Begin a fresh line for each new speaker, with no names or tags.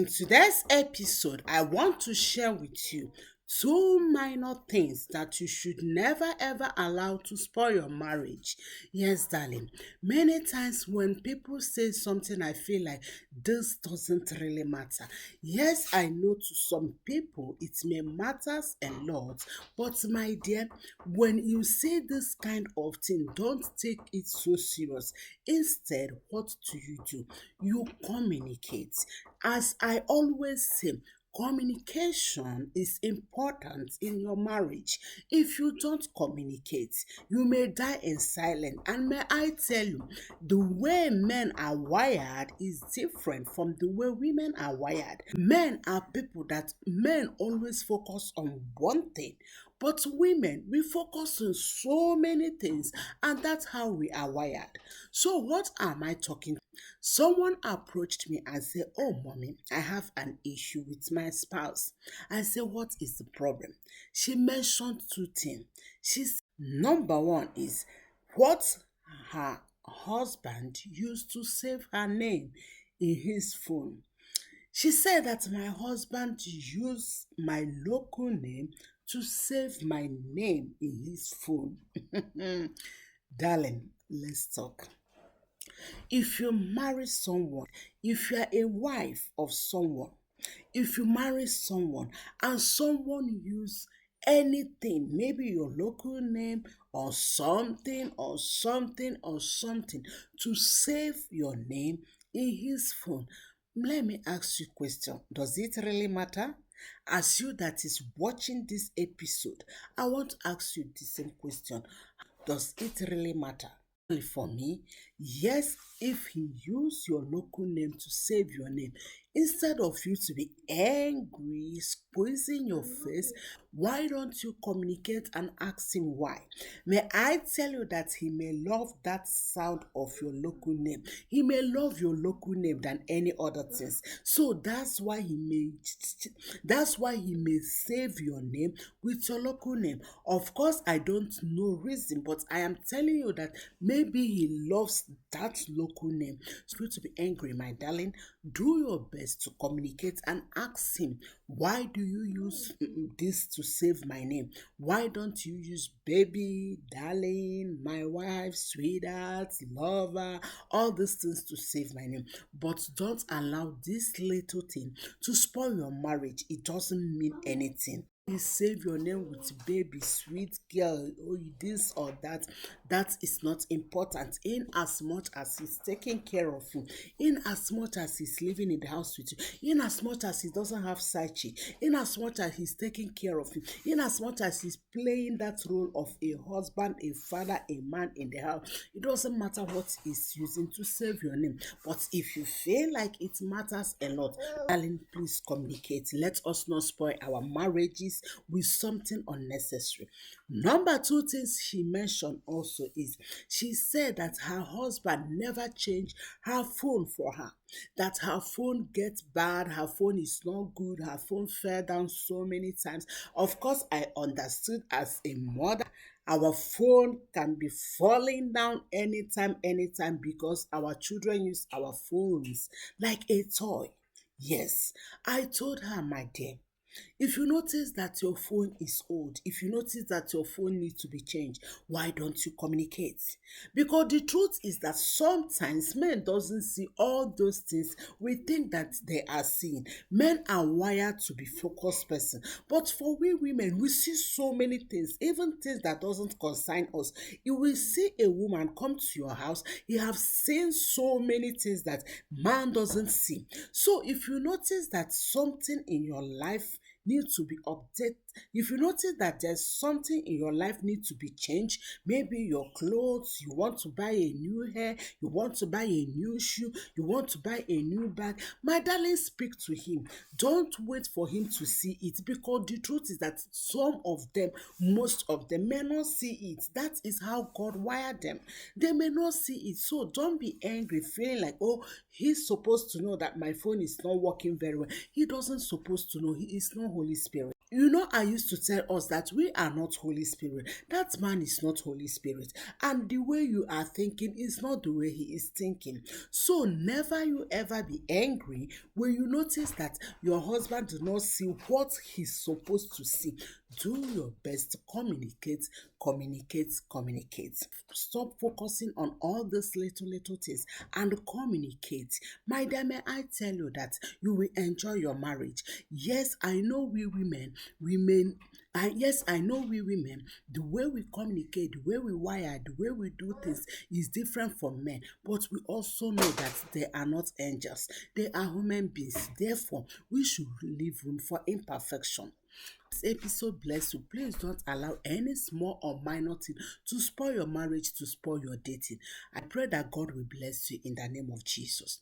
In today's episode, I want to share with you two minor things that you should never ever allow to spoil your marriage. Yes, darling. Many times when people say something, I feel like this doesn't really matter. Yes, I know to some people it may matters a lot, but my dear, when you say this kind of thing, don't take it so serious. Instead, what do? You communicate. As I always say, communication is important in your marriage. If you don't communicate, you may die in silence. And may I tell you, the way men are wired is different from the way women are wired. Men are people that men always focus on one thing, but women, we focus on so many things, and that's how we are wired. So, what am I talking? Someone approached me and said, "Oh, mommy, I have an issue with my spouse." I said, "What is the problem?" She mentioned two things. She said, number one is what her husband used to save her name in his phone. She said that my husband used my local name to save my name in his phone. Darling, let's talk. If you marry someone, if you are a wife of someone, if you marry someone and someone use anything, maybe your local name or something or something or something to save your name in his phone, let me ask you a question. Does it really matter? As you that is watching this episode, I want to ask you the same question. Does it really matter? For me, yes, if he use your local name to save your name, instead of you to be angry, squeezing your face, why don't you communicate and ask him why? May I tell you that he may love that sound of your local name. He may love your local name than any other things. So that's why he may save your name with your local name. Of course, I don't know reason, but I am telling you that maybe he loves that local name. So to be angry, my darling, do your best to communicate and ask him, why do you use this to save my name? Why don't you use baby, darling, my wife, sweetheart, lover, all these things to save my name? But don't allow this little thing to spoil your marriage. It doesn't mean anything. You save your name with baby, sweet girl, or this or that. That is not important. In as much as he's taking care of you, in as much as he's living in the house with you, in as much as he doesn't have side chick, in as much as he's taking care of you, in as much as he's playing that role of a husband, a father, a man in the house, it doesn't matter what he's using to save your name. But if you feel like it matters a lot, darling, please communicate. Let us not spoil our marriages with something unnecessary. Number two things she mentioned also is she said that her husband never changed her phone for her. That her phone gets bad, her phone is not good, her phone fell down so many times. Of course, I understood as a mother, our phone can be falling down anytime, because our children use our phones like a toy. Yes, I told her, my dear, if you notice that your phone is old, if you notice that your phone needs to be changed, why don't you communicate? Because the truth is that sometimes men doesn't see all those things we think that they are seeing. Men are wired to be focused person, but for we women, we see so many things, even things that doesn't concern us. You will see a woman come to your house, you have seen so many things that man doesn't see. So if you notice that something in your life need to be updated, if you notice that there's something in your life need to be changed, maybe your clothes, you want to buy a new hair, you want to buy a new shoe, you want to buy a new bag, my darling, speak to him. Don't wait for him to see it, because the truth is that some of them, most of them may not see it. That is how God wired them. They may not see it. So don't be angry feeling like, oh, he's supposed to know that my phone is not working very well. He doesn't supposed to know. He is not Holy Spirit. You know, I used to tell us that we are not Holy Spirit. That man is not Holy Spirit. And the way you are thinking is not the way he is thinking. So never you ever be angry when you notice that your husband do not see what he's supposed to see. Do your best to communicate, communicate, communicate. Stop focusing on all these little things and communicate. My dear, may I tell you that you will enjoy your marriage. Yes, I know we women, yes, I know we women, the way we communicate, the way we wire, the way we do things is different from men. But we also know that they are not angels. They are human beings. Therefore, we should leave room for imperfection. This episode bless you. Please don't allow any small or minor thing to spoil your marriage, to spoil your dating. I pray that God will bless you in the name of Jesus.